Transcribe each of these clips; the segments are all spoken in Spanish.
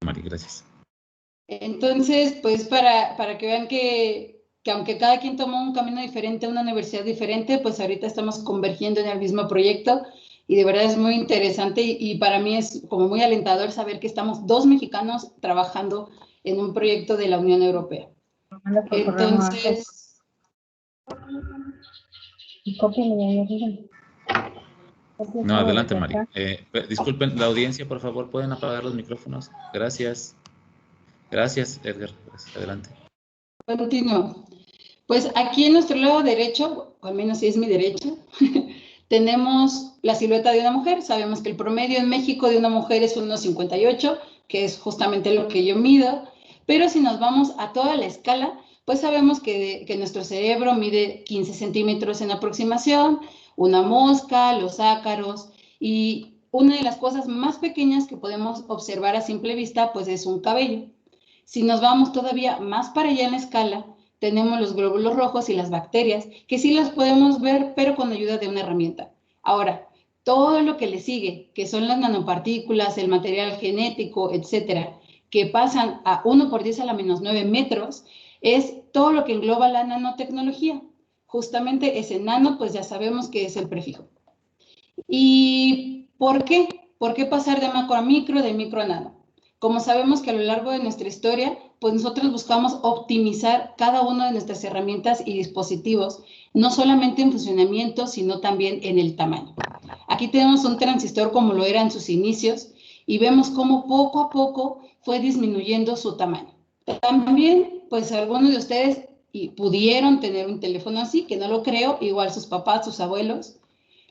Mari, gracias. Entonces, pues para que vean que aunque cada quien toma un camino diferente, una universidad diferente, pues ahorita estamos convergiendo en el mismo proyecto y de verdad es muy interesante y para mí es como muy alentador saber que estamos 2 mexicanos trabajando en un proyecto de la Unión Europea. Entonces... No, adelante, Mari. Disculpen, la audiencia, por favor, ¿pueden apagar los micrófonos? Gracias. Gracias, Edgar. Adelante. Continúo. Pues aquí en nuestro lado derecho, o al menos si es mi derecha, tenemos la silueta de una mujer. Sabemos que el promedio en México de una mujer es 1,58, que es justamente lo que yo mido. Pero si nos vamos a toda la escala, pues sabemos que nuestro cerebro mide 15 centímetros en aproximación, una mosca, los ácaros, y una de las cosas más pequeñas que podemos observar a simple vista, pues es un cabello. Si nos vamos todavía más para allá en la escala, tenemos los glóbulos rojos y las bacterias, que sí las podemos ver, pero con ayuda de una herramienta. Ahora, todo lo que le sigue, que son las nanopartículas, el material genético, etcétera, que pasan a 1 por 10 a la menos 9 metros, es todo lo que engloba la nanotecnología. Justamente ese nano, pues ya sabemos que es el prefijo. ¿Y por qué? ¿Por qué pasar de macro a micro, de micro a nano? Como sabemos que a lo largo de nuestra historia, pues nosotros buscamos optimizar cada una de nuestras herramientas y dispositivos, no solamente en funcionamiento, sino también en el tamaño. Aquí tenemos un transistor como lo era en sus inicios y vemos cómo poco a poco fue disminuyendo su tamaño. También, pues algunos de ustedes pudieron tener un teléfono así, que no lo creo, igual sus papás, sus abuelos.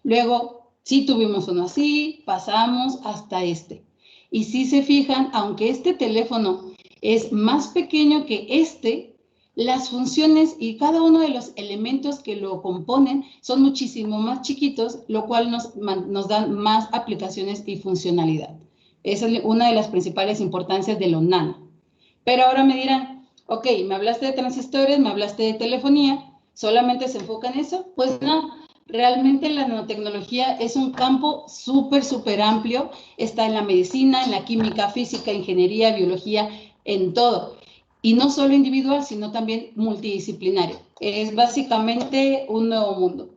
Luego, sí tuvimos uno así, pasamos hasta este. Y si se fijan, aunque este teléfono es más pequeño que este, las funciones y cada uno de los elementos que lo componen son muchísimo más chiquitos, lo cual nos dan más aplicaciones y funcionalidad. Esa es una de las principales importancias de lo nano. Pero ahora me dirán, ok, me hablaste de transistores, me hablaste de telefonía, ¿solamente se enfoca en eso? Pues no. Realmente la nanotecnología es un campo súper amplio, está en la medicina, en la química, física, ingeniería, biología, en todo. Y no solo individual, sino también multidisciplinario. Es básicamente un nuevo mundo.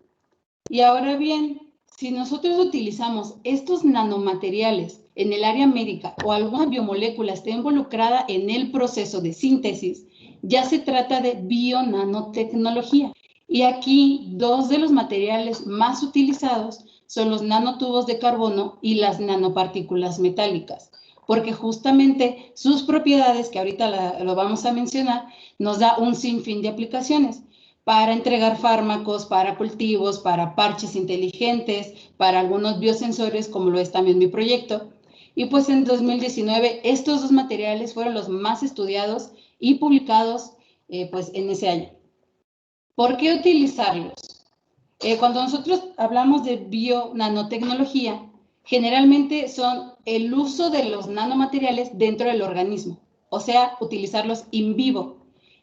Y ahora bien, si nosotros utilizamos estos nanomateriales en el área médica o alguna biomolécula esté involucrada en el proceso de síntesis, ya se trata de bionanotecnología. Y aquí 2 de los materiales más utilizados son los nanotubos de carbono y las nanopartículas metálicas, porque justamente sus propiedades, que ahorita lo vamos a mencionar, nos da un sinfín de aplicaciones para entregar fármacos, para cultivos, para parches inteligentes, para algunos biosensores, como lo es también mi proyecto. Y pues en 2019 estos 2 materiales fueron los más estudiados y publicados pues en ese año. ¿Por qué utilizarlos? Cuando nosotros hablamos de bionanotecnología, generalmente son el uso de los nanomateriales dentro del organismo, o sea, utilizarlos in vivo.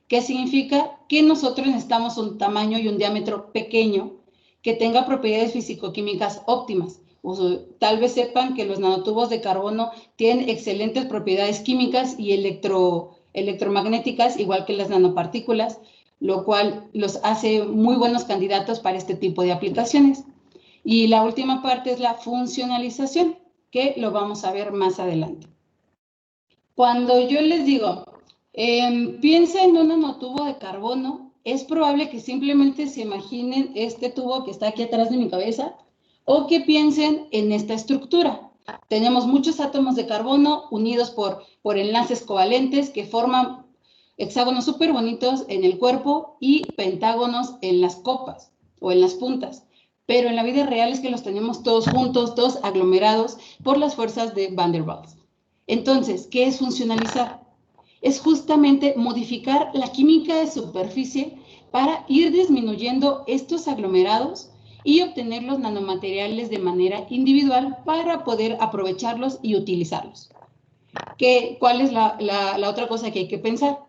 ¿Qué significa? Que nosotros necesitamos un tamaño y un diámetro pequeño que tenga propiedades físico-químicas óptimas. Tal vez sepan que los nanotubos de carbono tienen excelentes propiedades químicas y electromagnéticas, igual que las nanopartículas, lo cual los hace muy buenos candidatos para este tipo de aplicaciones. Y la última parte es la funcionalización, que lo vamos a ver más adelante. Cuando yo les digo, piensa en un nanotubo de carbono, es probable que simplemente se imaginen este tubo que está aquí atrás de mi cabeza o que piensen en esta estructura. Tenemos muchos átomos de carbono unidos por enlaces covalentes que forman hexágonos súper bonitos en el cuerpo y pentágonos en las copas o en las puntas. Pero en la vida real es que los tenemos todos juntos, todos aglomerados por las fuerzas de Van der Waals. Entonces, ¿qué es funcionalizar? Es justamente modificar la química de superficie para ir disminuyendo estos aglomerados y obtener los nanomateriales de manera individual para poder aprovecharlos y utilizarlos. ¿Cuál es la otra cosa que hay que pensar?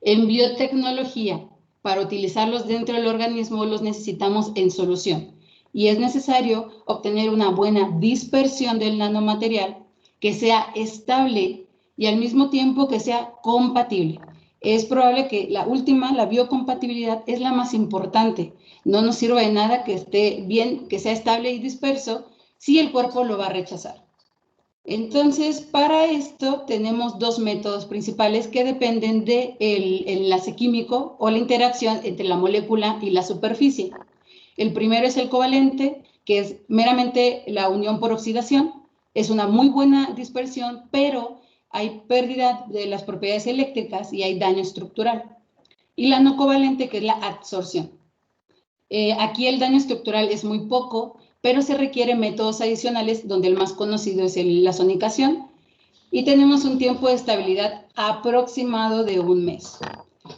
En biotecnología, para utilizarlos dentro del organismo, los necesitamos en solución. Y es necesario obtener una buena dispersión del nanomaterial que sea estable y al mismo tiempo que sea compatible. Es probable que la última, la biocompatibilidad, es la más importante. No nos sirve de nada que esté bien, que sea estable y disperso, si el cuerpo lo va a rechazar. Entonces, para esto tenemos dos métodos principales que dependen del enlace químico o la interacción entre la molécula y la superficie. El primero es el covalente, que es meramente la unión por oxidación. Es una muy buena dispersión, pero hay pérdida de las propiedades eléctricas y hay daño estructural. Y la no covalente, que es la absorción. Aquí el daño estructural es muy poco, pero se requieren métodos adicionales, donde el más conocido es la sonicación, y tenemos un tiempo de estabilidad aproximado de 1 mes.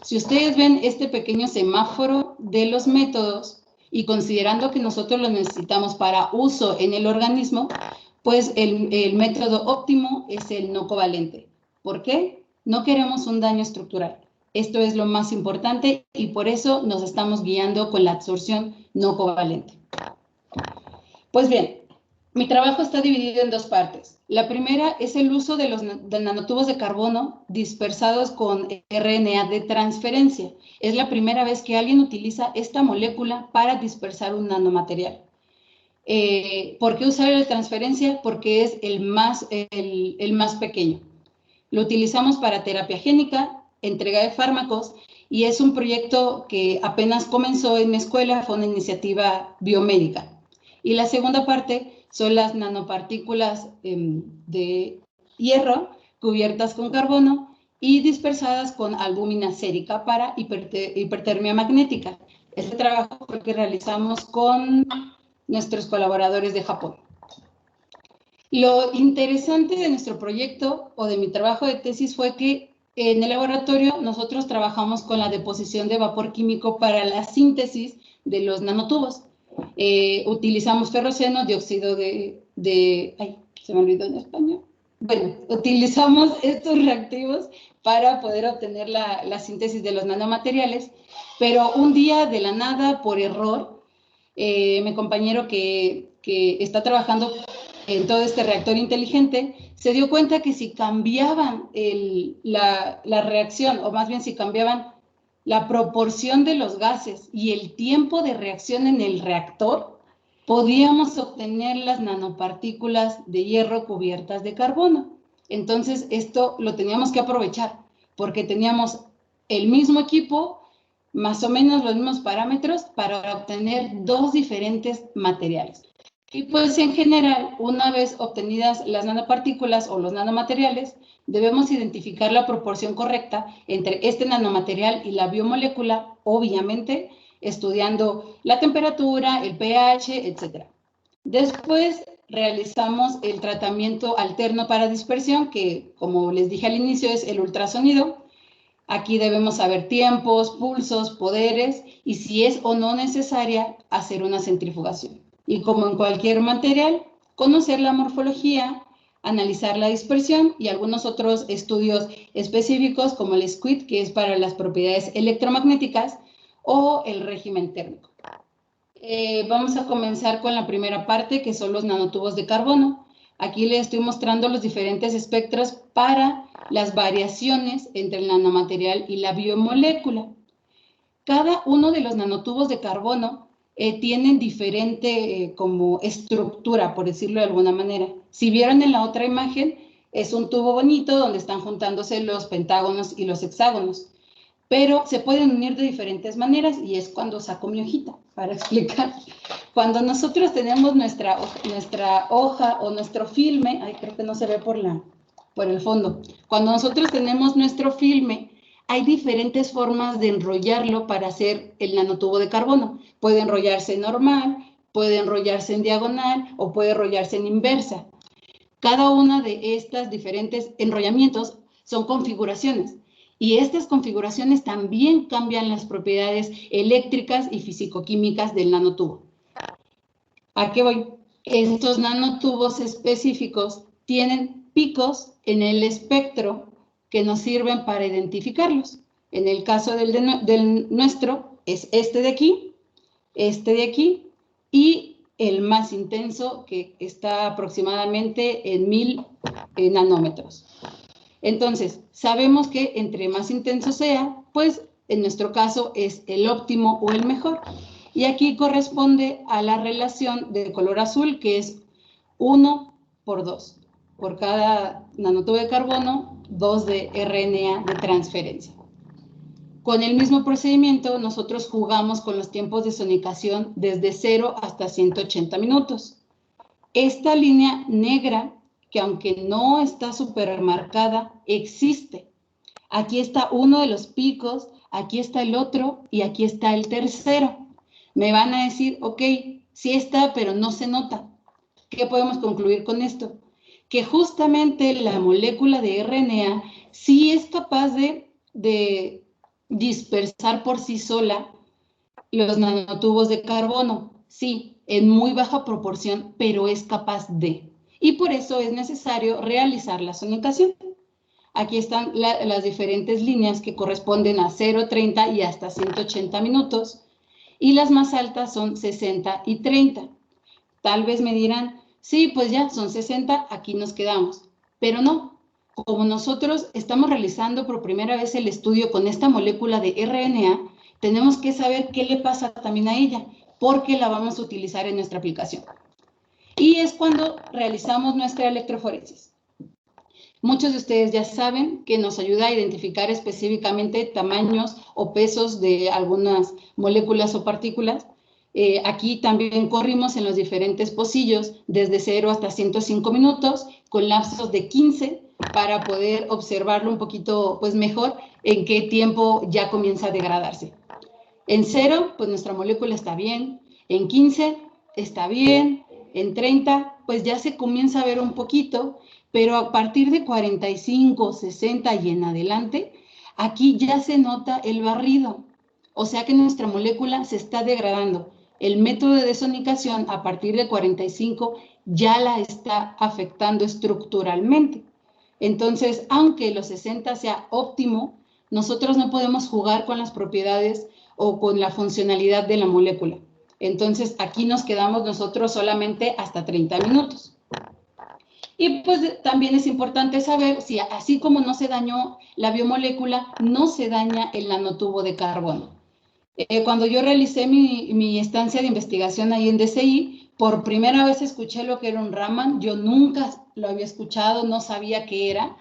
Si ustedes ven este pequeño semáforo de los métodos, y considerando que nosotros lo necesitamos para uso en el organismo, pues el método óptimo es el no covalente. ¿Por qué? No queremos un daño estructural. Esto es lo más importante y por eso nos estamos guiando con la absorción no covalente. Pues bien, mi trabajo está dividido en dos partes. La primera es el uso de los nanotubos de carbono dispersados con RNA de transferencia. Es la primera vez que alguien utiliza esta molécula para dispersar un nanomaterial. ¿Por qué usar el de transferencia? Porque es el más pequeño. Lo utilizamos para terapia génica, entrega de fármacos, y es un proyecto que apenas comenzó en mi escuela, fue una iniciativa biomédica. Y la segunda parte son las nanopartículas de hierro cubiertas con carbono y dispersadas con albúmina sérica para hipertermia magnética. Este trabajo fue el que realizamos con nuestros colaboradores de Japón. Lo interesante de nuestro proyecto o de mi trabajo de tesis fue que en el laboratorio nosotros trabajamos con la deposición de vapor químico para la síntesis de los nanotubos. Utilizamos ferroceno, dióxido ay, se me olvidó en español. Bueno, utilizamos estos reactivos para poder obtener la síntesis de los nanomateriales, pero un día de la nada, por error, mi compañero que está trabajando en todo este reactor inteligente, se dio cuenta que si cambiaban la reacción, o más bien si cambiaban la proporción de los gases y el tiempo de reacción en el reactor, podíamos obtener las nanopartículas de hierro cubiertas de carbono. Entonces, esto lo teníamos que aprovechar, porque teníamos el mismo equipo, más o menos los mismos parámetros, para obtener dos diferentes materiales. Y pues en general, una vez obtenidas las nanopartículas o los nanomateriales, debemos identificar la proporción correcta entre este nanomaterial y la biomolécula, obviamente, estudiando la temperatura, el pH, etc. Después realizamos el tratamiento alterno para dispersión, que como les dije al inicio es el ultrasonido. Aquí debemos saber tiempos, pulsos, poderes y si es o no necesaria hacer una centrifugación. Y como en cualquier material, conocer la morfología, analizar la dispersión y algunos otros estudios específicos como el SQUID, que es para las propiedades electromagnéticas, o el régimen térmico. Vamos a comenzar con la primera parte, que son los nanotubos de carbono. Aquí les estoy mostrando los diferentes espectros para las variaciones entre el nanomaterial y la biomolécula. Cada uno de los nanotubos de carbono tienen diferente como estructura, por decirlo de alguna manera. Si vieron en la otra imagen, es un tubo bonito donde están juntándose los pentágonos y los hexágonos, pero se pueden unir de diferentes maneras y es cuando saco mi hojita para explicar. Cuando nosotros tenemos nuestra hoja o nuestro filme, ay, creo que no se ve por el fondo. Cuando nosotros tenemos nuestro filme, hay diferentes formas de enrollarlo para hacer el nanotubo de carbono. Puede enrollarse normal, puede enrollarse en diagonal o puede enrollarse en inversa. Cada una de estas diferentes enrollamientos son configuraciones. Y estas configuraciones también cambian las propiedades eléctricas y fisicoquímicas del nanotubo. ¿A qué voy? Estos nanotubos específicos tienen picos en el espectro que nos sirven para identificarlos. En el caso del nuestro es este de aquí y el más intenso que está aproximadamente en 1000 nanómetros. Entonces, sabemos que entre más intenso sea, pues en nuestro caso es el óptimo o el mejor. Y aquí corresponde a la relación de color azul, que es 1 por 2. Por cada nanotubo de carbono, 2 de RNA de transferencia. Con el mismo procedimiento, nosotros jugamos con los tiempos de sonicación desde 0 hasta 180 minutos. Esta línea negra, que aunque no está súper marcada, existe. Aquí está uno de los picos, aquí está el otro y aquí está el tercero. Me van a decir, ok, sí está, pero no se nota. ¿Qué podemos concluir con esto? Que justamente la molécula de RNA sí es capaz de dispersar por sí sola los nanotubos de carbono. Sí, en muy baja proporción, pero es capaz de. Y por eso es necesario realizar la sonicación. Aquí están las diferentes líneas que corresponden a 0, 30 y hasta 180 minutos. Y las más altas son 60 y 30. Tal vez me dirán, sí, pues ya son 60, aquí nos quedamos. Pero no, como nosotros estamos realizando por primera vez el estudio con esta molécula de RNA, tenemos que saber qué le pasa también a ella, porque la vamos a utilizar en nuestra aplicación. Y es cuando realizamos nuestra electroforesis. Muchos de ustedes ya saben que nos ayuda a identificar específicamente tamaños o pesos de algunas moléculas o partículas. Aquí también corrimos en los diferentes pocillos desde 0 hasta 105 minutos con lapsos de 15 para poder observarlo un poquito pues, mejor en qué tiempo ya comienza a degradarse. En 0, pues nuestra molécula está bien. En 15 está bien. En 30, pues ya se comienza a ver un poquito, pero a partir de 45, 60 y en adelante, aquí ya se nota el barrido. O sea que nuestra molécula se está degradando. El método de desonicación a partir de 45 ya la está afectando estructuralmente. Entonces, aunque los 60 sea óptimo, nosotros no podemos jugar con las propiedades o con la funcionalidad de la molécula. Entonces, aquí nos quedamos nosotros solamente hasta 30 minutos. Y pues también es importante saber si así como no se dañó la biomolécula, no se daña el nanotubo de carbono. Cuando yo realicé mi estancia de investigación ahí en DCI, por primera vez escuché lo que era un Raman. Yo nunca lo había escuchado, no sabía qué era.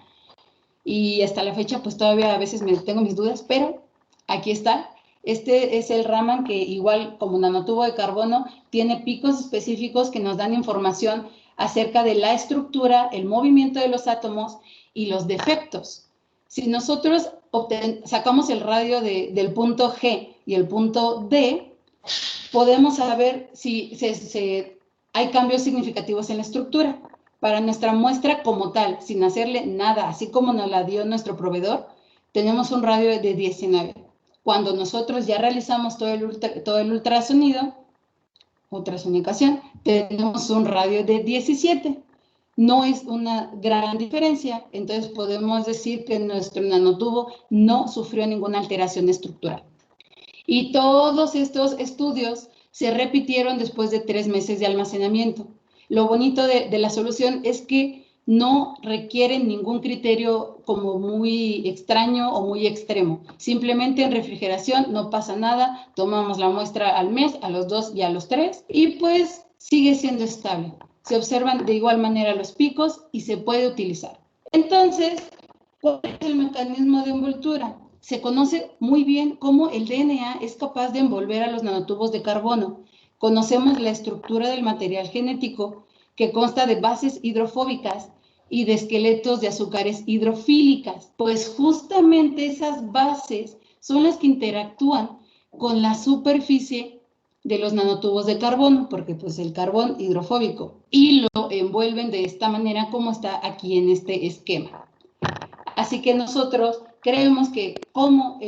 Y hasta la fecha, pues todavía a veces tengo mis dudas, pero aquí está. Este es el Raman que igual como nanotubo de carbono tiene picos específicos que nos dan información acerca de la estructura, el movimiento de los átomos y los defectos. Si nosotros sacamos el radio del punto G y el punto D, podemos saber si hay cambios significativos en la estructura. Para nuestra muestra como tal, sin hacerle nada, así como nos la dio nuestro proveedor, tenemos un radio de 19. Cuando nosotros ya realizamos todo el ultrasonido, ultrasonicación, tenemos un radio de 17. No es una gran diferencia, entonces podemos decir que nuestro nanotubo no sufrió ninguna alteración estructural. Y todos estos estudios se repitieron después de 3 meses de almacenamiento. Lo bonito de la solución es que no requieren ningún criterio como muy extraño o muy extremo. Simplemente en refrigeración no pasa nada, tomamos la muestra al mes, a los 2 y a los 3 y pues sigue siendo estable. Se observan de igual manera los picos y se puede utilizar. Entonces, ¿cuál es el mecanismo de envoltura? Se conoce muy bien cómo el DNA es capaz de envolver a los nanotubos de carbono. Conocemos la estructura del material genético que consta de bases hidrofóbicas y de esqueletos de azúcares hidrofílicas. Pues justamente esas bases son las que interactúan con la superficie de los nanotubos de carbono, porque pues el carbón hidrofóbico, y lo envuelven de esta manera como está aquí en este esquema. Así que nosotros creemos que como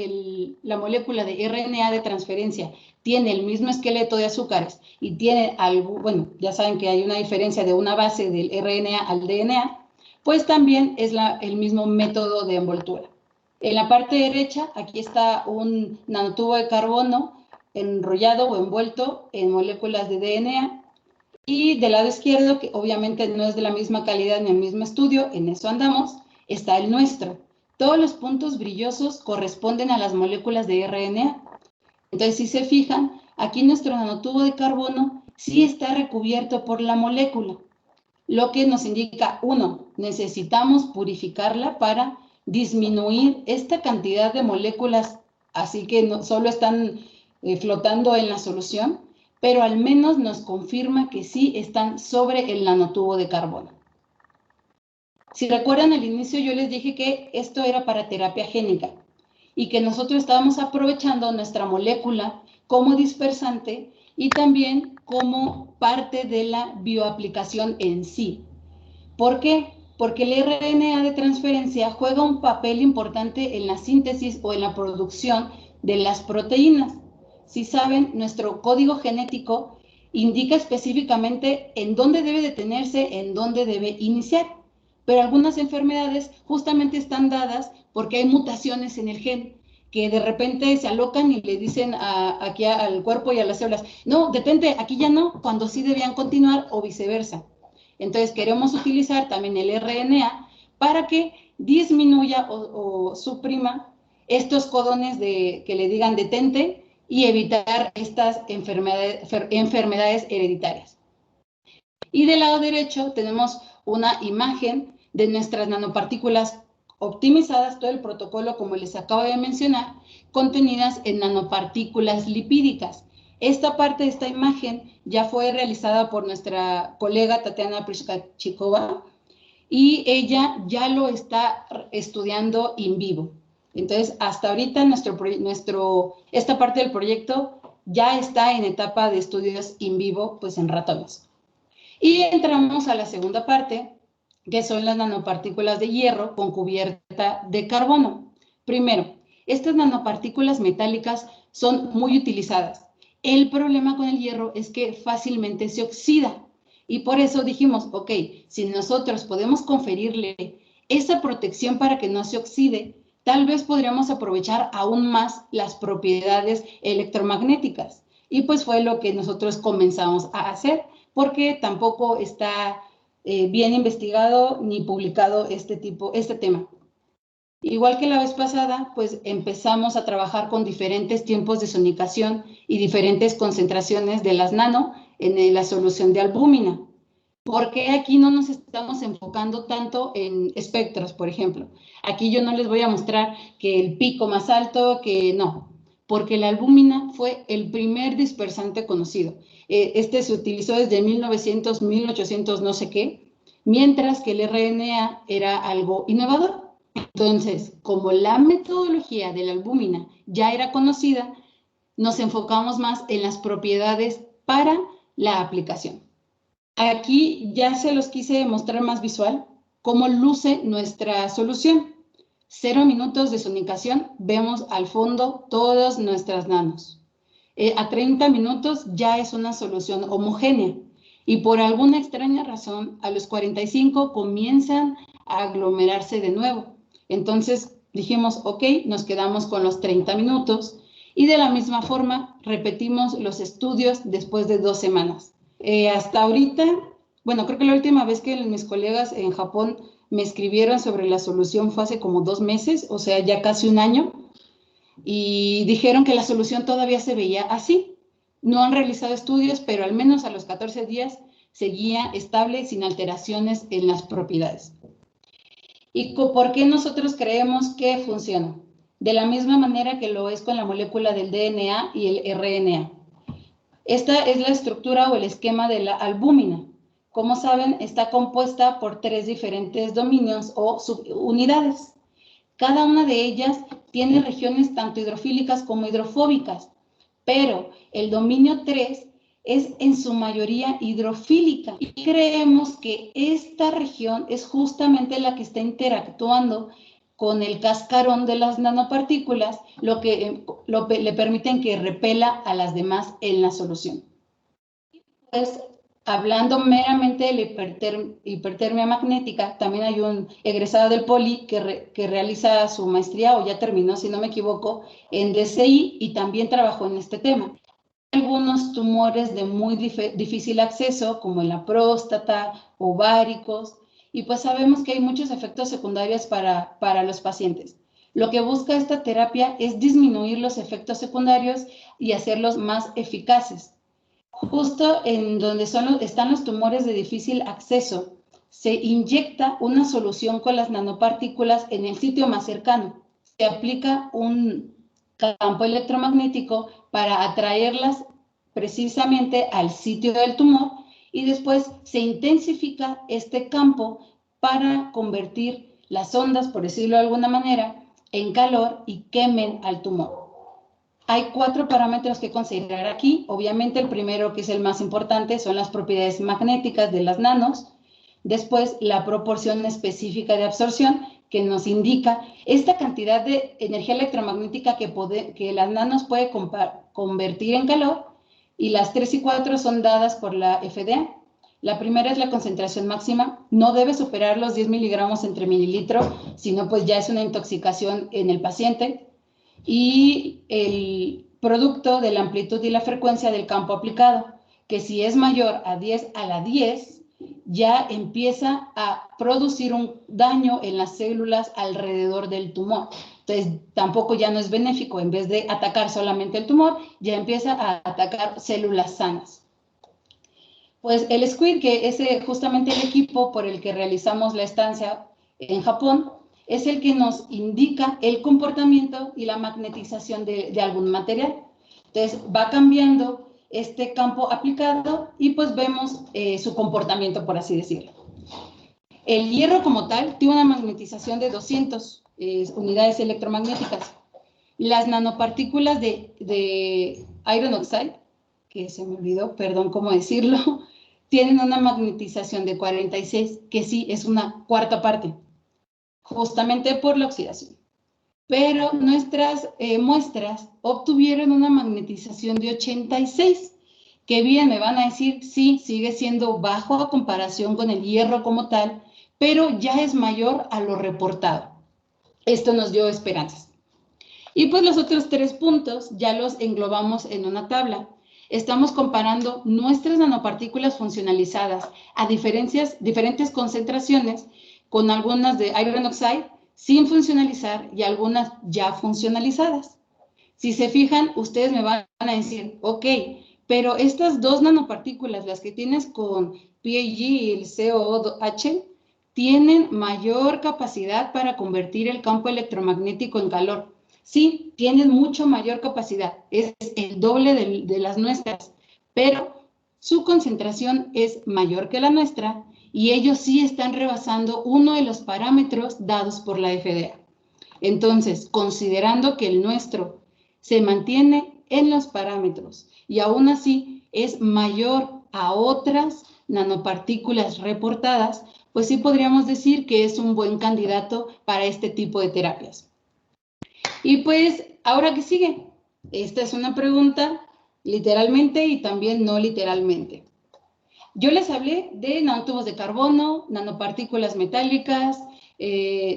la molécula de RNA de transferencia tiene el mismo esqueleto de azúcares y tiene algo, bueno, ya saben que hay una diferencia de una base del RNA al DNA, pues también es el mismo método de envoltura. En la parte derecha, aquí está un nanotubo de carbono enrollado o envuelto en moléculas de DNA. Y del lado izquierdo, que obviamente no es de la misma calidad ni el mismo estudio, en eso andamos, está el nuestro. Todos los puntos brillosos corresponden a las moléculas de RNA. Entonces, si se fijan, aquí nuestro nanotubo de carbono sí está recubierto por la molécula, lo que nos indica, uno, necesitamos purificarla para disminuir esta cantidad de moléculas, así que no solo están flotando en la solución, pero al menos nos confirma que sí están sobre el nanotubo de carbono. Si recuerdan al inicio, yo les dije que esto era para terapia génica y que nosotros estábamos aprovechando nuestra molécula como dispersante y también como parte de la bioaplicación en sí. ¿Por qué? Porque el RNA de transferencia juega un papel importante en la síntesis o en la producción de las proteínas. Si saben, nuestro código genético indica específicamente en dónde debe detenerse, en dónde debe iniciar. Pero algunas enfermedades justamente están dadas porque hay mutaciones en el gen que de repente se alocan y le dicen aquí al cuerpo y a las células, no, detente, aquí ya no, cuando sí debían continuar o viceversa. Entonces queremos utilizar también el RNA para que disminuya o suprima estos codones que le digan detente y evitar estas enfermedades hereditarias. Y del lado derecho tenemos una imagen de nuestras nanopartículas optimizadas, todo el protocolo, como les acabo de mencionar, contenidas en nanopartículas lipídicas. Esta parte de esta imagen ya fue realizada por nuestra colega Tatiana Prishkachikova y ella ya lo está estudiando in vivo. Entonces, hasta ahorita esta parte del proyecto ya está en etapa de estudios in vivo, pues en ratones. Y entramos a la segunda parte, que son las nanopartículas de hierro con cubierta de carbono. Primero, estas nanopartículas metálicas son muy utilizadas. El problema con el hierro es que fácilmente se oxida. Y por eso dijimos, ok, si nosotros podemos conferirle esa protección para que no se oxide, tal vez podríamos aprovechar aún más las propiedades electromagnéticas. Y pues fue lo que nosotros comenzamos a hacer, porque tampoco está bien investigado ni publicado este tema. Igual que la vez pasada, pues empezamos a trabajar con diferentes tiempos de sonicación y diferentes concentraciones de las nano en la solución de albúmina. ¿Por qué aquí no nos estamos enfocando tanto en espectros, por ejemplo? Aquí yo no les voy a mostrar que el pico más alto, que no, porque la albúmina fue el primer dispersante conocido. Este se utilizó desde 1900, 1800, no sé qué, mientras que el RNA era algo innovador. Entonces, como la metodología de la albúmina ya era conocida, nos enfocamos más en las propiedades para la aplicación. Aquí ya se los quise mostrar más visual cómo luce nuestra solución. 0 minutos de sonicación, vemos al fondo todas nuestras nanos. A 30 minutos ya es una solución homogénea y por alguna extraña razón a los 45 comienzan a aglomerarse de nuevo. Entonces dijimos, ok, nos quedamos con los 30 minutos y de la misma forma repetimos los estudios después de 2 semanas. Hasta ahorita, bueno, creo que la última vez que mis colegas en Japón me escribieron sobre la solución fue hace como 2 meses, o sea, ya casi 1 año, y dijeron que la solución todavía se veía así. No han realizado estudios, pero al menos a los 14 días seguía estable sin alteraciones en las propiedades. ¿Y por qué nosotros creemos que funciona? De la misma manera que lo es con la molécula del DNA y el RNA. Esta es la estructura o el esquema de la albúmina. Como saben, está compuesta por 3 diferentes dominios o subunidades. Cada una de ellas tiene regiones tanto hidrofílicas como hidrofóbicas, pero el dominio 3 es en su mayoría hidrofílica y creemos que esta región es justamente la que está interactuando con el cascarón de las nanopartículas, lo que le permiten que repela a las demás en la solución. Pues, hablando meramente de la hipertermia magnética, también hay un egresado del Poli que realiza su maestría, o ya terminó, si no me equivoco, en DCI y también trabajó en este tema. Algunos tumores de muy difícil acceso, como en la próstata, ováricos, y pues sabemos que hay muchos efectos secundarios para los pacientes. Lo que busca esta terapia es disminuir los efectos secundarios y hacerlos más eficaces. Justo en donde están los tumores de difícil acceso, se inyecta una solución con las nanopartículas en el sitio más cercano. Se aplica un campo electromagnético para atraerlas precisamente al sitio del tumor y después se intensifica este campo para convertir las ondas, por decirlo de alguna manera, en calor y quemen al tumor. Hay 4 parámetros que considerar aquí. Obviamente el primero, que es el más importante, son las propiedades magnéticas de las nanos. Después, la proporción específica de absorción, que nos indica esta cantidad de energía electromagnética que las nanos puede convertir en calor. Y las 3 y 4 son dadas por la FDA. La primera es la concentración máxima. No debe superar los 10 miligramos entre mililitro, sino pues ya es una intoxicación en el paciente. Y el producto de la amplitud y la frecuencia del campo aplicado, que si es mayor a 10 a la 10, ya empieza a producir un daño en las células alrededor del tumor. Entonces, tampoco ya no es benéfico. En vez de atacar solamente el tumor, ya empieza a atacar células sanas. Pues el SQUID, que es justamente el equipo por el que realizamos la estancia en Japón, es el que nos indica el comportamiento y la magnetización de algún material. Entonces, va cambiando este campo aplicado y pues vemos su comportamiento, por así decirlo. El hierro como tal tiene una magnetización de 200 unidades electromagnéticas. Las nanopartículas de iron oxide, que se me olvidó, perdón cómo decirlo, tienen una magnetización de 46, que sí es una cuarta parte, justamente por la oxidación. Pero nuestras muestras obtuvieron una magnetización de 86, que bien me van a decir, sí, sigue siendo bajo a comparación con el hierro como tal, pero ya es mayor a lo reportado. Esto nos dio esperanzas. Y pues los otros 3 puntos ya los englobamos en una tabla. Estamos comparando nuestras nanopartículas funcionalizadas a diferentes concentraciones, con algunas de iron oxide sin funcionalizar y algunas ya funcionalizadas. Si se fijan, ustedes me van a decir, ok, pero estas 2 nanopartículas, las que tienes con PAG y el COOH, tienen mayor capacidad para convertir el campo electromagnético en calor. Sí, tienen mucho mayor capacidad, es el doble de las nuestras, pero su concentración es mayor que la nuestra y ellos sí están rebasando uno de los parámetros dados por la FDA. Entonces, considerando que el nuestro se mantiene en los parámetros y aún así es mayor a otras nanopartículas reportadas, pues sí podríamos decir que es un buen candidato para este tipo de terapias. Y pues, ¿ahora qué sigue? Esta es una pregunta literalmente y también no literalmente. Yo les hablé de nanotubos de carbono, nanopartículas metálicas,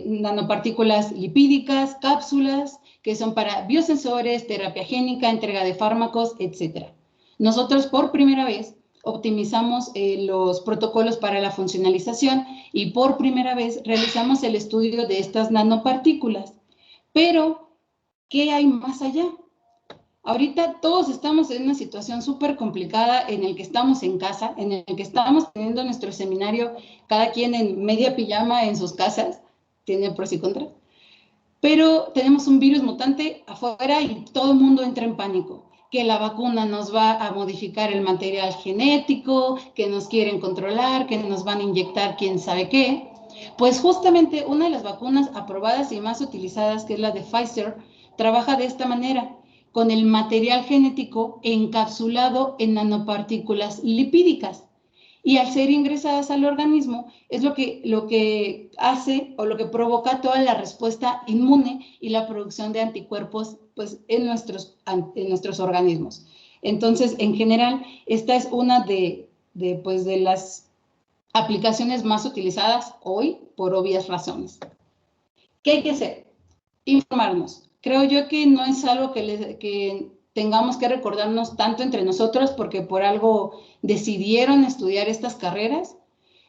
nanopartículas lipídicas, cápsulas, que son para biosensores, terapia génica, entrega de fármacos, etc. Nosotros por primera vez optimizamos los protocolos para la funcionalización y por primera vez realizamos el estudio de estas nanopartículas. Pero, ¿qué hay más allá? Ahorita todos estamos en una situación súper complicada en el que estamos en casa, en el que estamos teniendo nuestro seminario, cada quien en media pijama en sus casas, tiene pros y contras, pero tenemos un virus mutante afuera y todo el mundo entra en pánico, que la vacuna nos va a modificar el material genético, que nos quieren controlar, que nos van a inyectar quién sabe qué. Pues justamente una de las vacunas aprobadas y más utilizadas, que es la de Pfizer, trabaja de esta manera, con el material genético encapsulado en nanopartículas lipídicas. Y al ser ingresadas al organismo es lo que hace o lo que provoca toda la respuesta inmune y la producción de anticuerpos pues, en nuestros organismos. Entonces, en general, esta es una de las aplicaciones más utilizadas hoy por obvias razones. ¿Qué hay que hacer? Informarnos. Creo yo que no es algo que tengamos que recordarnos tanto entre nosotros porque por algo decidieron estudiar estas carreras.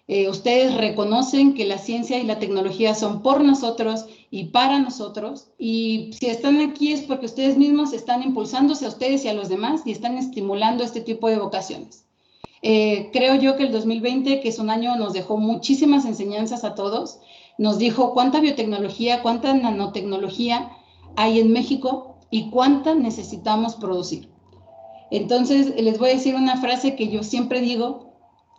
Ustedes reconocen que la ciencia y la tecnología son por nosotros y para nosotros, y si están aquí es porque ustedes mismos están impulsándose a ustedes y a los demás y están estimulando este tipo de vocaciones. Creo yo que el 2020, que es un año, nos dejó muchísimas enseñanzas a todos, nos dijo cuánta biotecnología, cuánta nanotecnología hay en México y cuánta necesitamos producir. Entonces, les voy a decir una frase que yo siempre digo,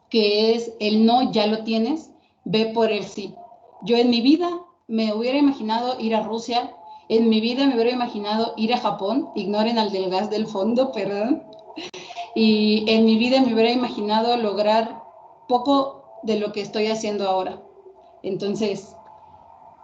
que es: el no ya lo tienes, ve por el sí. Yo en mi vida me hubiera imaginado ir a Rusia, en mi vida me hubiera imaginado ir a Japón, ignoren al del gas del fondo, perdón, y en mi vida me hubiera imaginado lograr poco de lo que estoy haciendo ahora. Entonces,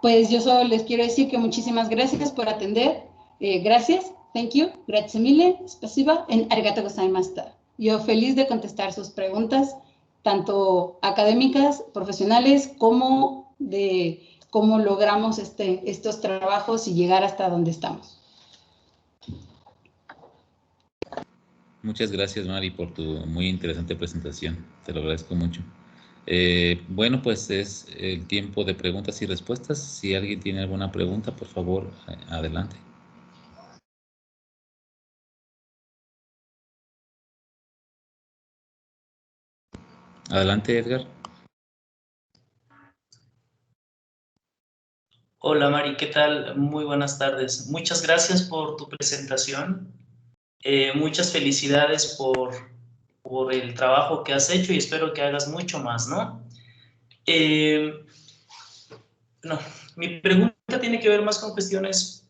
pues yo solo les quiero decir que muchísimas gracias por atender, gracias, thank you, grazie mille, spasiba, en arigato gozaimashita. Yo feliz de contestar sus preguntas, tanto académicas, profesionales, como de cómo logramos estos trabajos y llegar hasta donde estamos. Muchas gracias, Mari, por tu muy interesante presentación. Te lo agradezco mucho. Bueno, pues es el tiempo de preguntas y respuestas. Si alguien tiene alguna pregunta, por favor, adelante. Adelante, Edgar. Hola Mari, ¿qué tal? Muy buenas tardes. Muchas gracias por tu presentación. Muchas felicidades por el trabajo que has hecho y espero que hagas mucho más, ¿no? No, mi pregunta tiene que ver más con cuestiones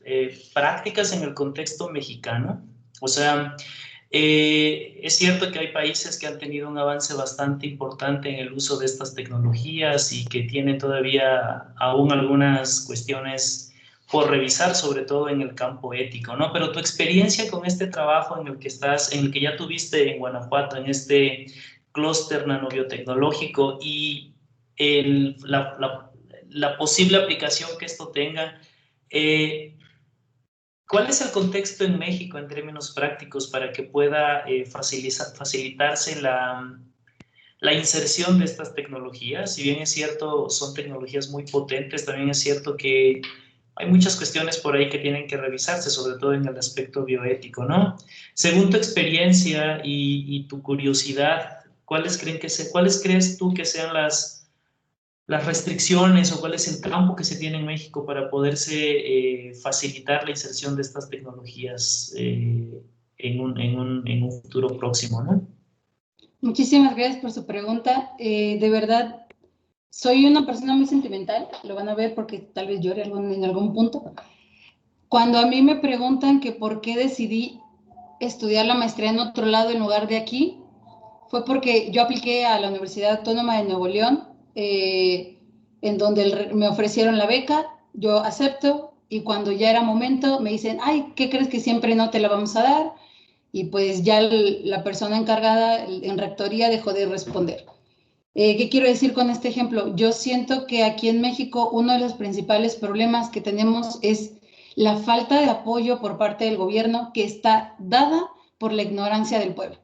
prácticas en el contexto mexicano. O sea, es cierto que hay países que han tenido un avance bastante importante en el uso de estas tecnologías y que tienen todavía aún algunas cuestiones por revisar, sobre todo en el campo ético, ¿no? Pero tu experiencia con este trabajo en el que estás, en el que ya tuviste en Guanajuato, en este clúster nanobiotecnológico y la posible aplicación que esto tenga, ¿cuál es el contexto en México en términos prácticos para que pueda facilitarse la inserción de estas tecnologías? Si bien es cierto, son tecnologías muy potentes, también es cierto que hay muchas cuestiones por ahí que tienen que revisarse, sobre todo en el aspecto bioético, ¿no? Según tu experiencia y tu curiosidad, ¿cuáles crees tú que sean las restricciones o cuál es el campo que se tiene en México para poderse facilitar la inserción de estas tecnologías en un futuro próximo, ¿no? Muchísimas gracias por su pregunta. De verdad, soy una persona muy sentimental, lo van a ver porque tal vez llore en algún punto. Cuando a mí me preguntan que por qué decidí estudiar la maestría en otro lado en lugar de aquí, fue porque yo apliqué a la Universidad Autónoma de Nuevo León, en donde me ofrecieron la beca, yo acepto, y cuando ya era momento me dicen, ay, ¿qué crees que siempre no te la vamos a dar? Y pues ya la persona encargada en rectoría dejó de responder. ¿Qué quiero decir con este ejemplo? Yo siento que aquí en México uno de los principales problemas que tenemos es la falta de apoyo por parte del gobierno, que está dada por la ignorancia del pueblo.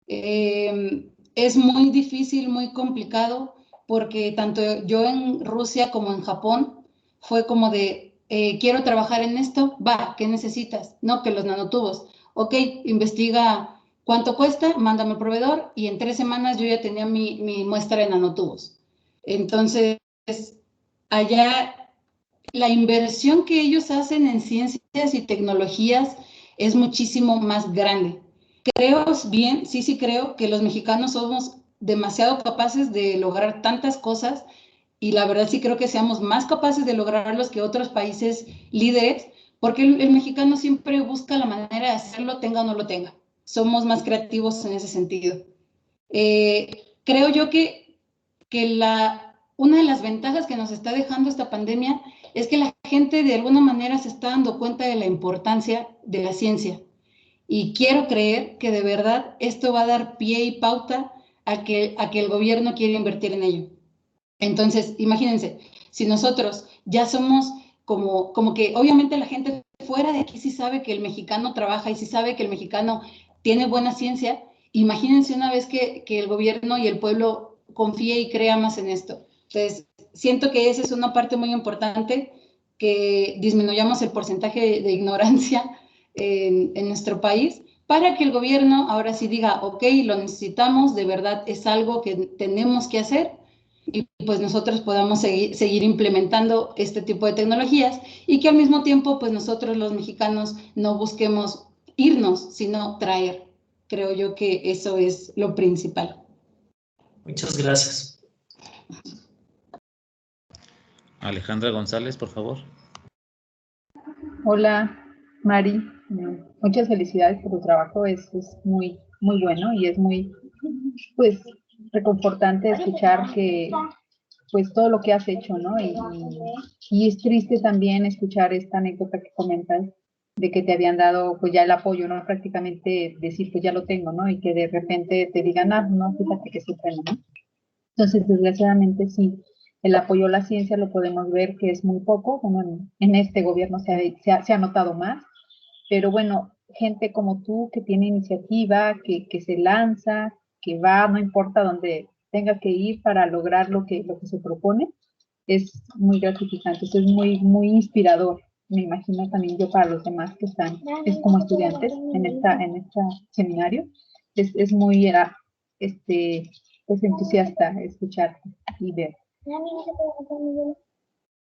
Es muy difícil, muy complicado, porque tanto yo en Rusia como en Japón fue como de, quiero trabajar en esto, va, ¿qué necesitas? No, que los nanotubos. Ok, investiga cuánto cuesta, mándame al proveedor, y en 3 semanas yo ya tenía mi muestra de nanotubos. Entonces, allá la inversión que ellos hacen en ciencias y tecnologías es muchísimo más grande. Creo bien, sí creo que los mexicanos somos demasiado capaces de lograr tantas cosas, y la verdad sí creo que seamos más capaces de lograrlos que otros países líderes, porque el mexicano siempre busca la manera de hacerlo, tenga o no lo tenga. Somos más creativos en ese sentido. Creo yo que una de las ventajas que nos está dejando esta pandemia es que la gente de alguna manera se está dando cuenta de la importancia de la ciencia. Y quiero creer que de verdad esto va a dar pie y pauta a que el gobierno quiera invertir en ello. Entonces, imagínense, si nosotros ya somos como que obviamente la gente fuera de aquí sí sabe que el mexicano trabaja y sí sabe que el mexicano tiene buena ciencia, imagínense una vez que el gobierno y el pueblo confíe y crea más en esto. Entonces, siento que esa es una parte muy importante, que disminuyamos el porcentaje de ignorancia en nuestro país, para que el gobierno ahora sí diga, ok, lo necesitamos, de verdad es algo que tenemos que hacer, y pues nosotros podamos seguir implementando este tipo de tecnologías, y que al mismo tiempo pues nosotros los mexicanos no busquemos irnos, sino traer. Creo yo que eso es lo principal. Muchas gracias. Alejandra González, por favor. Hola, Mari. Muchas felicidades por tu trabajo. Es muy, muy bueno y es muy, pues, reconfortante escuchar que, pues, todo lo que has hecho, ¿no? Y es triste también escuchar esta anécdota que comentas de que te habían dado, pues, ya el apoyo, ¿no? Prácticamente decir, pues, ya lo tengo, ¿no? Y que de repente te digan, ah, no, fíjate que sí tengo, ¿no? Entonces, desgraciadamente, sí, el apoyo a la ciencia lo podemos ver que es muy poco. Bueno, en este gobierno se ha notado más, pero bueno, gente como tú que tiene iniciativa, que se lanza, que va, no importa dónde tenga que ir para lograr lo que se propone, es muy gratificante, es muy, muy inspirador. Me imagino también yo para los demás que están como estudiantes en este seminario, es muy pues entusiasta escuchar y ver.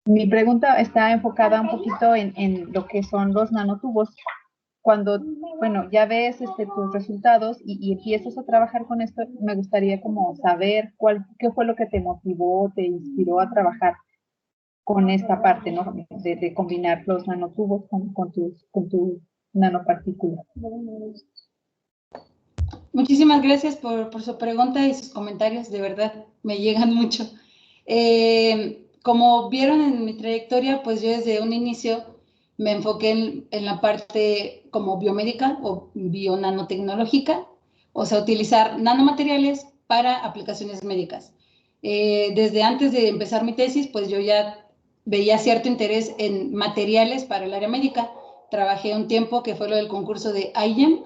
Mi pregunta está enfocada un poquito en lo que son los nanotubos. Cuando, bueno, ya ves tus resultados y empiezas a trabajar con esto, me gustaría como saber qué fue lo que te motivó, te inspiró a trabajar con esta parte, ¿no? De combinar los nanotubos con tus nanopartículas. Muchísimas gracias por su pregunta y sus comentarios, de verdad, me llegan mucho. Como vieron en mi trayectoria, pues yo desde un inicio me enfoqué en la parte como biomédica o bionanotecnológica, o sea, utilizar nanomateriales para aplicaciones médicas. Desde antes de empezar mi tesis, pues yo ya veía cierto interés en materiales para el área médica. Trabajé un tiempo que fue lo del concurso de IGEM,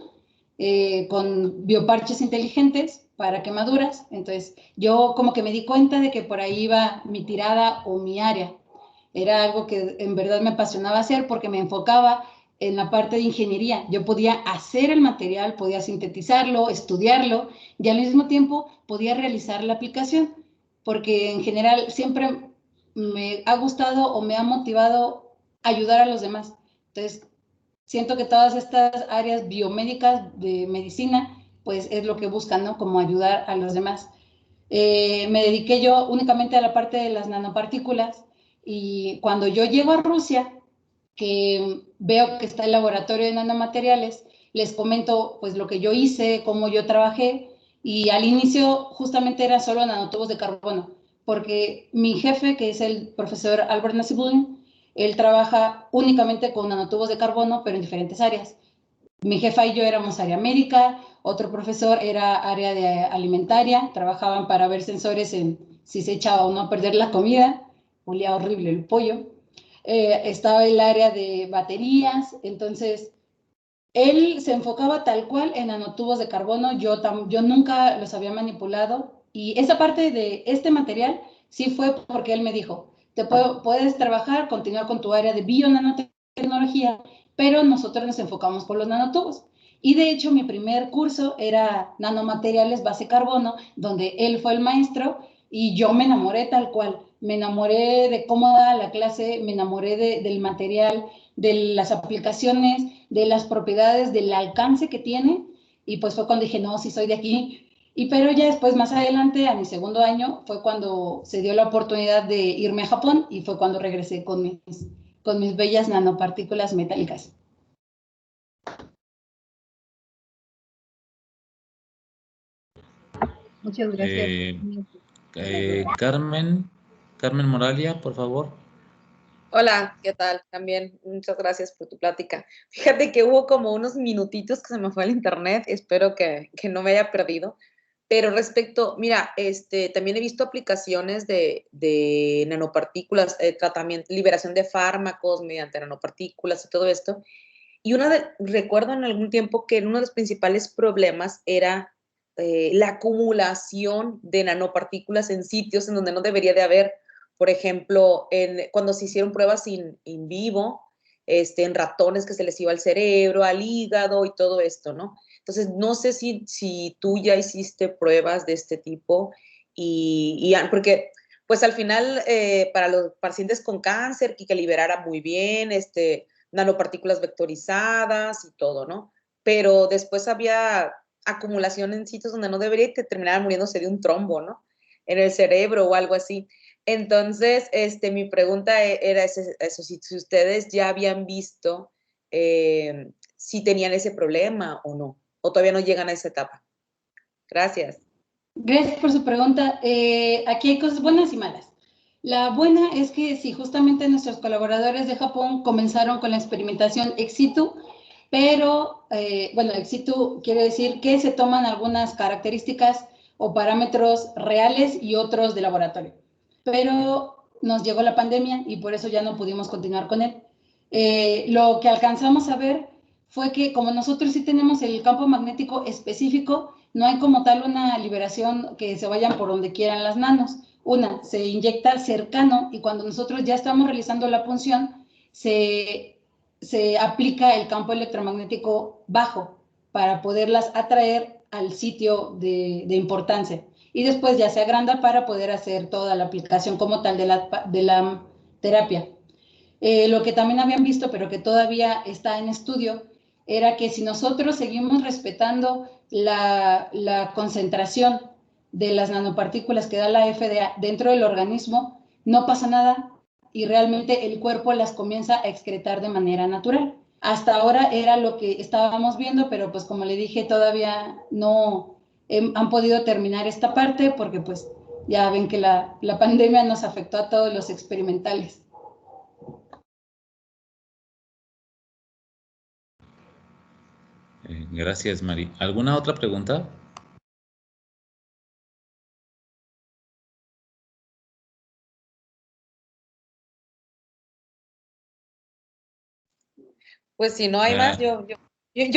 con bioparches inteligentes para quemaduras. Entonces, yo como que me di cuenta de que por ahí iba mi tirada o mi área. Era algo que en verdad me apasionaba hacer, porque me enfocaba en la parte de ingeniería. Yo podía hacer el material, podía sintetizarlo, estudiarlo, y al mismo tiempo podía realizar la aplicación, porque en general siempre me ha gustado o me ha motivado ayudar a los demás. Entonces, siento que todas estas áreas biomédicas de medicina, pues es lo que buscan, ¿no? Como ayudar a los demás. Me dediqué yo únicamente a la parte de las nanopartículas, y cuando yo llego a Rusia, que veo que está el laboratorio de nanomateriales, les comento pues lo que yo hice, cómo yo trabajé, y al inicio justamente eran solo nanotubos de carbono, porque mi jefe, que es el profesor Albert Nasibulin, él trabaja únicamente con nanotubos de carbono, pero en diferentes áreas. Mi jefa y yo éramos área médica, otro profesor era área de alimentaria, trabajaban para ver sensores en si se echaba o no a perder la comida, olía horrible el pollo. Estaba el área de baterías, entonces él se enfocaba tal cual en nanotubos de carbono. Yo nunca los había manipulado, y esa parte de este material sí fue porque él me dijo, puedes trabajar, continuar con tu área de bionanotecnología, pero nosotros nos enfocamos por los nanotubos. Y de hecho mi primer curso era nanomateriales base carbono, donde él fue el maestro, y yo me enamoré tal cual. Me enamoré de cómo daba la clase, me enamoré del material, de las aplicaciones, de las propiedades, del alcance que tiene, y pues fue cuando dije, no, sí soy de aquí. Pero ya después, más adelante, a mi segundo año, fue cuando se dio la oportunidad de irme a Japón, y fue cuando regresé con mis bellas nanopartículas metálicas. Muchas gracias. Carmen Moralia, por favor. Hola, ¿qué tal? También muchas gracias por tu plática. Fíjate que hubo como unos minutitos que se me fue el internet, espero que no me haya perdido. Pero respecto, mira, también he visto aplicaciones de nanopartículas, tratamiento, liberación de fármacos mediante nanopartículas y todo esto. Y recuerdo en algún tiempo que uno de los principales problemas era la acumulación de nanopartículas en sitios en donde no debería de haber. Por ejemplo, cuando se hicieron pruebas in vivo, en ratones que se les iba al cerebro, al hígado y todo esto, ¿no? Entonces, no sé si tú ya hiciste pruebas de este tipo porque, pues al final, para los pacientes con cáncer, que liberara muy bien, nanopartículas vectorizadas y todo, ¿no? Pero después había acumulación en sitios donde no debería y te terminaban muriéndose de un trombo, ¿no? En el cerebro o algo así. Entonces, mi pregunta era eso, si ustedes ya habían visto si tenían ese problema o no, o todavía no llegan a esa etapa. Gracias. Gracias por su pregunta. Aquí hay cosas buenas y malas. La buena es que sí, justamente nuestros colaboradores de Japón comenzaron con la experimentación ex situ, pero, bueno, ex situ quiere decir que se toman algunas características o parámetros reales y otros de laboratorio. Pero nos llegó la pandemia y por eso ya no pudimos continuar con él. Lo que alcanzamos a ver fue que como nosotros sí tenemos el campo magnético específico, no hay como tal una liberación que se vayan por donde quieran las nanos. Una, se inyecta cercano y cuando nosotros ya estamos realizando la punción, se aplica el campo electromagnético bajo para poderlas atraer al sitio de importancia. Y después ya se agranda para poder hacer toda la aplicación como tal de la terapia. Lo que también habían visto, pero que todavía está en estudio, era que si nosotros seguimos respetando la concentración de las nanopartículas que da la FDA dentro del organismo, no pasa nada y realmente el cuerpo las comienza a excretar de manera natural. Hasta ahora era lo que estábamos viendo, pero pues como le dije, todavía no han podido terminar esta parte porque pues ya ven que la pandemia nos afectó a todos los experimentales. Gracias, Mari. ¿Alguna otra pregunta? Pues si no hay más, yo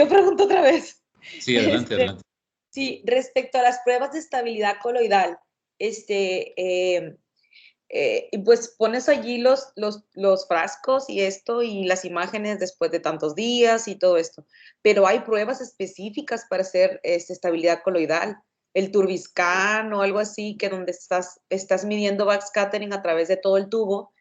pregunto otra vez. Sí, adelante, adelante. Sí, respecto a las pruebas de estabilidad coloidal, pues pones allí los frascos y esto y las imágenes después de tantos días y todo esto, pero hay pruebas específicas para hacer estabilidad coloidal, el Turbiscan o algo así, que donde estás midiendo backscattering a través de todo el tubo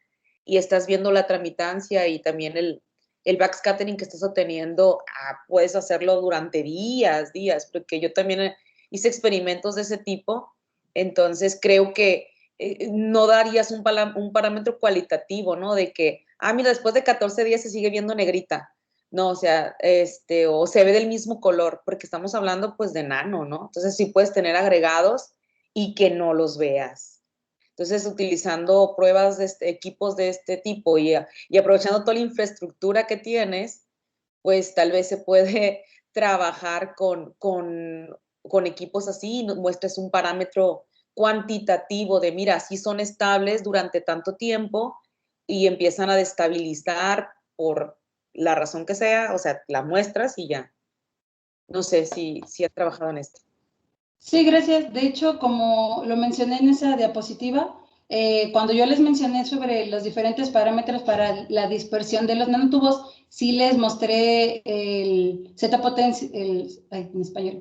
y estás viendo la tramitancia y también el backscattering que estás obteniendo, puedes hacerlo durante días, porque yo también hice experimentos de ese tipo, entonces creo que no darías un parámetro cualitativo, ¿no? De que, mira, después de 14 días se sigue viendo negrita. No, o sea, o se ve del mismo color, porque estamos hablando pues de nano, ¿no? Entonces sí puedes tener agregados y que no los veas. Entonces, utilizando pruebas de equipos de este tipo y aprovechando toda la infraestructura que tienes, pues tal vez se puede trabajar con equipos así y muestres un parámetro cuantitativo de, mira, si son estables durante tanto tiempo y empiezan a destabilizar por la razón que sea, o sea, la muestras y ya. No sé si has trabajado en esto. Sí, gracias. De hecho, como lo mencioné en esa diapositiva, cuando yo les mencioné sobre los diferentes parámetros para la dispersión de los nanotubos, sí les mostré el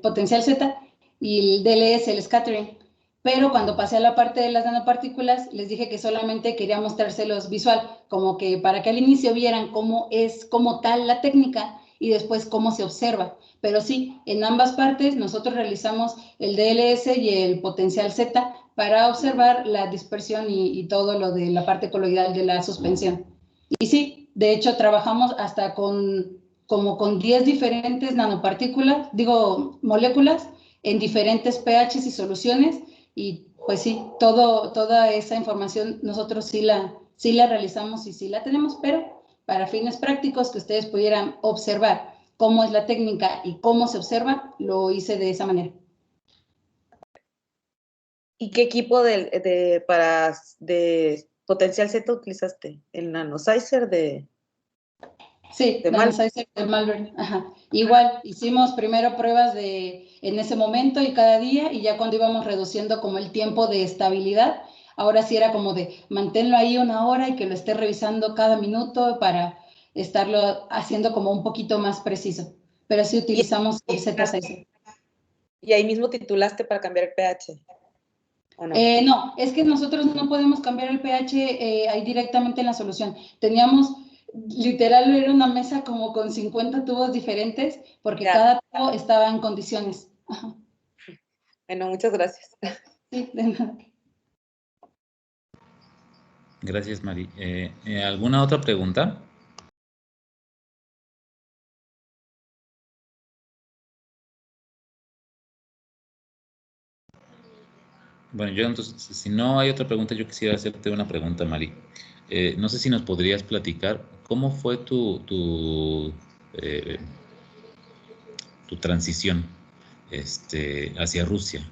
potencial Z y el DLS, el scattering. Pero cuando pasé a la parte de las nanopartículas, les dije que solamente quería mostrárselos visual, como que para que al inicio vieran cómo es como tal la técnica y después cómo se observa. Pero sí, en ambas partes nosotros realizamos el DLS y el potencial Z para observar la dispersión y todo lo de la parte coloidal de la suspensión. Y sí, de hecho trabajamos hasta como con 10 diferentes nanopartículas, moléculas en diferentes pHs y soluciones y pues sí, toda esa información nosotros sí la realizamos y sí la tenemos, pero para fines prácticos que ustedes pudieran observar cómo es la técnica y cómo se observa, lo hice de esa manera. ¿Y qué equipo de potencial Z utilizaste? ¿El Nanosizer de...? Sí, de Pfizer de Malvern. Ajá. Igual, hicimos primero pruebas en ese momento y cada día, y ya cuando íbamos reduciendo como el tiempo de estabilidad, ahora sí era como de manténlo ahí 1 hora y que lo esté revisando cada minuto para estarlo haciendo como un poquito más preciso. Pero sí utilizamos el Z6. ¿Y ahí mismo titulaste para cambiar el pH? ¿O no? No, es que nosotros no podemos cambiar el pH ahí directamente en la solución. Teníamos, literal, era una mesa como con 50 tubos diferentes, porque Ya. cada tubo estaba en condiciones. Ajá. Bueno, muchas gracias. Sí, de nada. Gracias, Mari. ¿Alguna otra pregunta? Bueno, yo entonces, si no hay otra pregunta, yo quisiera hacerte una pregunta, Mari. No sé si nos podrías platicar cómo fue tu transición hacia Rusia.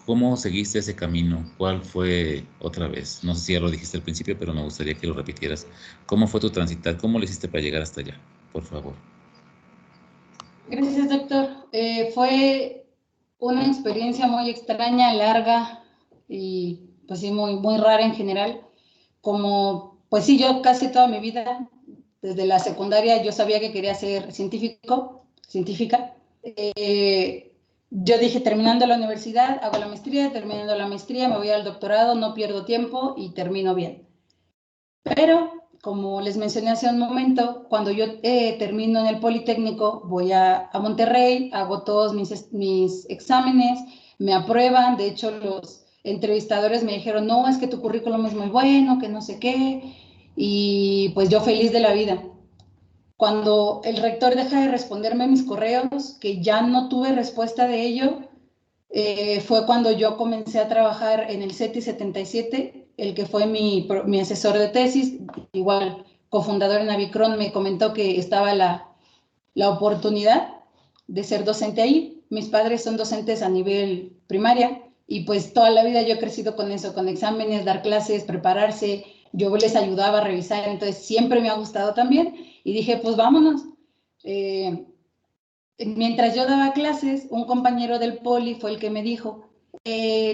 ¿Cómo seguiste ese camino? ¿Cuál fue otra vez? No sé si ya lo dijiste al principio, pero me gustaría que lo repitieras. ¿Cómo fue tu transitar? ¿Cómo lo hiciste para llegar hasta allá? Por favor. Gracias, doctor. Fue una experiencia muy extraña, larga y pues sí, muy, muy rara en general. Como, pues sí, yo casi toda mi vida, desde la secundaria, yo sabía que quería ser científica. Yo dije, terminando la universidad, hago la maestría, terminando la maestría, me voy al doctorado, no pierdo tiempo y termino bien. Pero, como les mencioné hace un momento, cuando yo termino en el Politécnico, voy a Monterrey, hago todos mis exámenes, me aprueban, de hecho los entrevistadores me dijeron, no, es que tu currículum es muy bueno, que no sé qué, y pues yo feliz de la vida. Cuando el rector deja de responderme mis correos, que ya no tuve respuesta de ello, fue cuando yo comencé a trabajar en el CETI 77, el que fue mi asesor de tesis, igual cofundador en Avicron, me comentó que estaba la oportunidad de ser docente ahí. Mis padres son docentes a nivel primaria y pues toda la vida yo he crecido con eso, con exámenes, dar clases, prepararse, yo les ayudaba a revisar, entonces siempre me ha gustado también y dije, pues vámonos. Mientras yo daba clases, un compañero del Poli fue el que me dijo,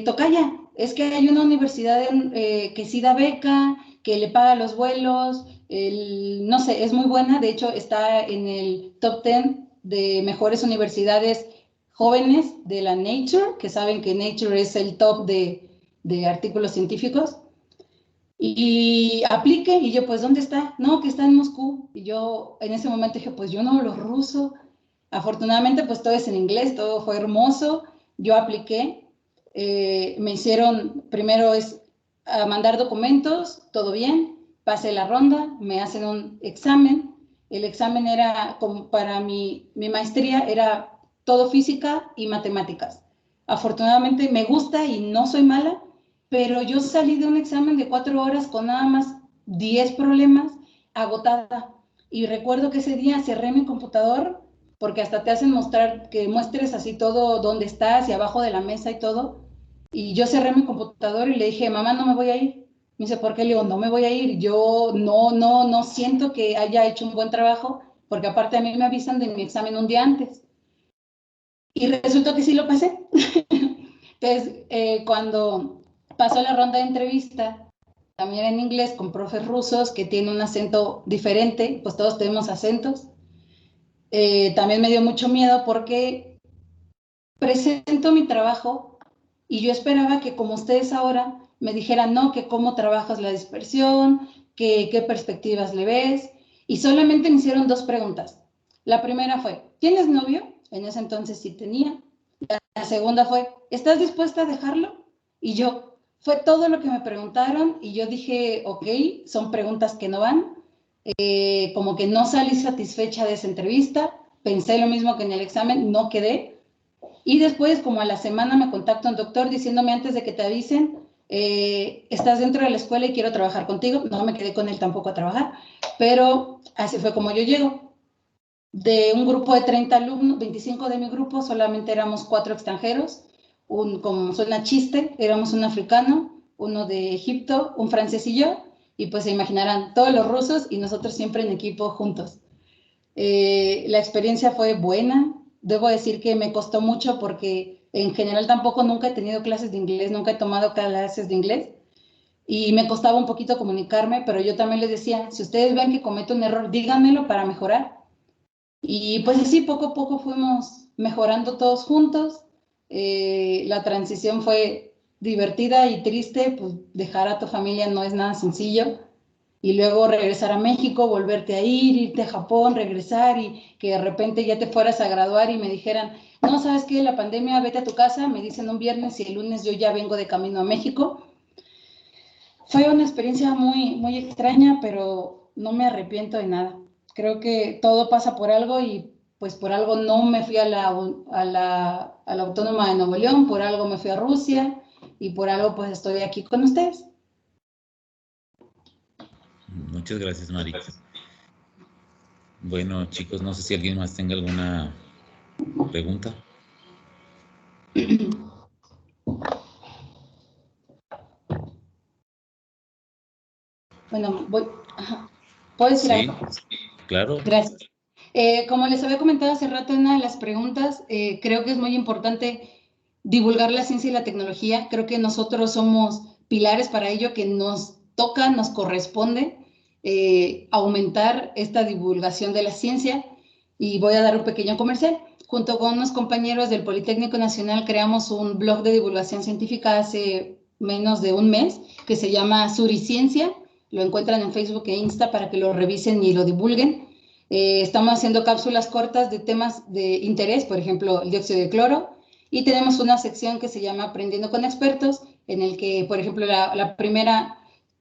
tocaya, es que hay una universidad que sí da beca, que le paga los vuelos, no sé, es muy buena, de hecho está en el top 10 de mejores universidades jóvenes de la Nature, que saben que Nature es el top de artículos científicos, y aplique, y yo, pues, ¿dónde está? No, que está en Moscú, y yo en ese momento dije, pues yo no hablo ruso. Afortunadamente, pues todo es en inglés, todo fue hermoso. Yo apliqué, me hicieron, primero es a mandar documentos, todo bien, pasé la ronda, me hacen un examen. El examen era, como para mi maestría, era todo física y matemáticas. Afortunadamente me gusta y no soy mala, pero yo salí de un examen de 4 horas con nada más 10 problemas, agotada. Y recuerdo que ese día cerré mi computador porque hasta te hacen mostrar, que muestres así todo dónde estás y abajo de la mesa y todo. Y yo cerré mi computador y le dije, mamá, no me voy a ir. Me dice, ¿por qué? Le digo, no me voy a ir. Yo no siento que haya hecho un buen trabajo, porque aparte a mí me avisan de mi examen un día antes. Y resultó que sí lo pasé. Entonces, cuando pasó la ronda de entrevista, también en inglés, con profes rusos que tienen un acento diferente, pues todos tenemos acentos. También me dio mucho miedo porque presento mi trabajo y yo esperaba que, como ustedes ahora, me dijeran, no, que cómo trabajas la dispersión, que qué perspectivas le ves, y solamente me hicieron 2 preguntas. La primera fue, ¿tienes novio? En ese entonces sí tenía. La segunda fue, ¿estás dispuesta a dejarlo? Y yo, fue todo lo que me preguntaron y yo dije, ok, son preguntas que no van. Como que no salí satisfecha de esa entrevista, pensé lo mismo que en el examen, no quedé. Y después, como a la semana, me contacta un doctor diciéndome, antes de que te avisen, estás dentro de la escuela y quiero trabajar contigo. No me quedé con él tampoco a trabajar, pero así fue como yo llego. De un grupo de 30 alumnos, 25 de mi grupo, solamente éramos 4 extranjeros. Como suena chiste, éramos un africano, uno de Egipto, un francés y yo. Y pues se imaginarán, todos los rusos y nosotros siempre en equipo juntos. La experiencia fue buena. Debo decir que me costó mucho porque en general tampoco nunca he tenido clases de inglés, nunca he tomado clases de inglés y me costaba un poquito comunicarme, pero yo también les decía, si ustedes ven que cometo un error, díganmelo para mejorar. Y pues así poco a poco fuimos mejorando todos juntos. La transición fue divertida y triste, pues dejar a tu familia no es nada sencillo. Y luego regresar a México, volverte a ir, irte a Japón, regresar y que de repente ya te fueras a graduar y me dijeran, no, ¿sabes qué? La pandemia, vete a tu casa, me dicen un viernes y el lunes yo ya vengo de camino a México. Fue una experiencia muy, muy extraña, pero no me arrepiento de nada. Creo que todo pasa por algo y pues por algo no me fui a la Autónoma de Nuevo León, por algo me fui a Rusia y por algo pues estoy aquí con ustedes. Muchas gracias, Mari. Bueno, chicos, no sé si alguien más tenga alguna pregunta. Bueno, voy. Ajá. ¿Puedo decir algo? Claro. Gracias. Como les había comentado hace rato en una de las preguntas, creo que es muy importante divulgar la ciencia y la tecnología. Creo que nosotros somos pilares para ello, que nos toca, nos corresponde aumentar esta divulgación de la ciencia. Y voy a dar un pequeño comercial. Junto con unos compañeros del Politécnico Nacional creamos un blog de divulgación científica hace menos de un mes que se llama Suriciencia. Lo encuentran en Facebook e Insta para que lo revisen y lo divulguen. Estamos haciendo cápsulas cortas de temas de interés, por ejemplo, el dióxido de cloro, y tenemos una sección que se llama Aprendiendo con Expertos, en el que, por ejemplo, la primera,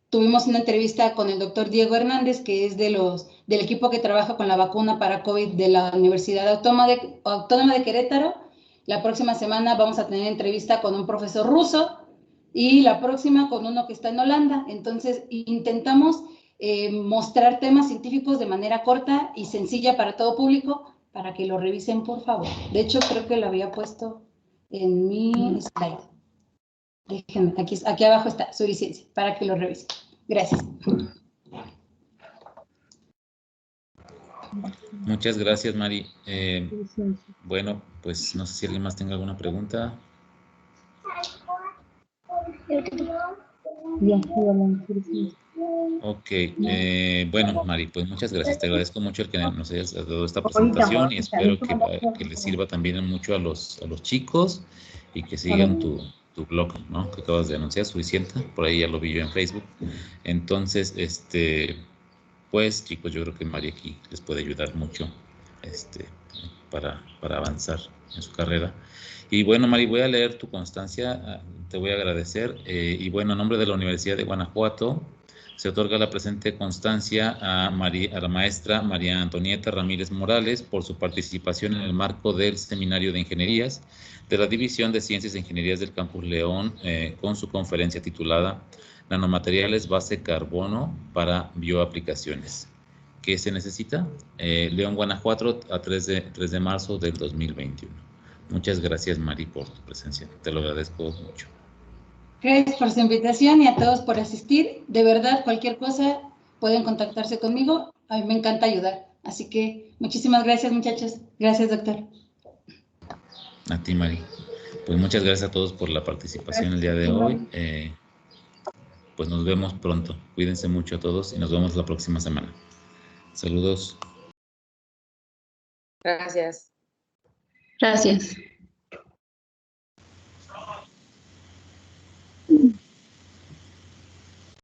tuvimos una entrevista con el doctor Diego Hernández, que es del equipo que trabaja con la vacuna para COVID de la Universidad Autónoma de Querétaro. La próxima semana vamos a tener entrevista con un profesor ruso, y la próxima con uno que está en Holanda. Entonces, intentamos mostrar temas científicos de manera corta y sencilla para todo público, para que lo revisen, por favor. De hecho, creo que lo había puesto en mi slide. Déjenme, aquí abajo está, Suriciencia, para que lo revisen. Gracias. Muchas gracias, Mari. Bueno, pues no sé si alguien más tenga alguna pregunta. Ok, bueno, Mari, pues muchas gracias. Te agradezco mucho el que nos hayas dado esta presentación y espero que les sirva también mucho a los chicos y que sigan tu blog, ¿no? Que acabas de anunciar, Suficiente, por ahí ya lo vi yo en Facebook. Entonces, pues chicos, yo creo que Mari aquí les puede ayudar mucho para avanzar en su carrera. Y bueno, Mari, voy a leer tu constancia, te voy a agradecer. Y bueno, en nombre de la Universidad de Guanajuato, se otorga la presente constancia a la maestra María Antonieta Ramírez Morales por su participación en el marco del Seminario de Ingenierías de la División de Ciencias e Ingenierías del Campus León, con su conferencia titulada Nanomateriales Base Carbono para Bioaplicaciones. ¿Qué se necesita? León, Guanajuato, a 3 de marzo del 2021. Muchas gracias, Mari, por tu presencia. Te lo agradezco mucho. Gracias por su invitación y a todos por asistir. De verdad, cualquier cosa pueden contactarse conmigo. A mí me encanta ayudar. Así que muchísimas gracias, muchachos. Gracias, doctor. A ti, Mari. Pues muchas gracias a todos por la participación el día de hoy. Pues nos vemos pronto. Cuídense mucho a todos y nos vemos la próxima semana. Saludos. Gracias. Gracias.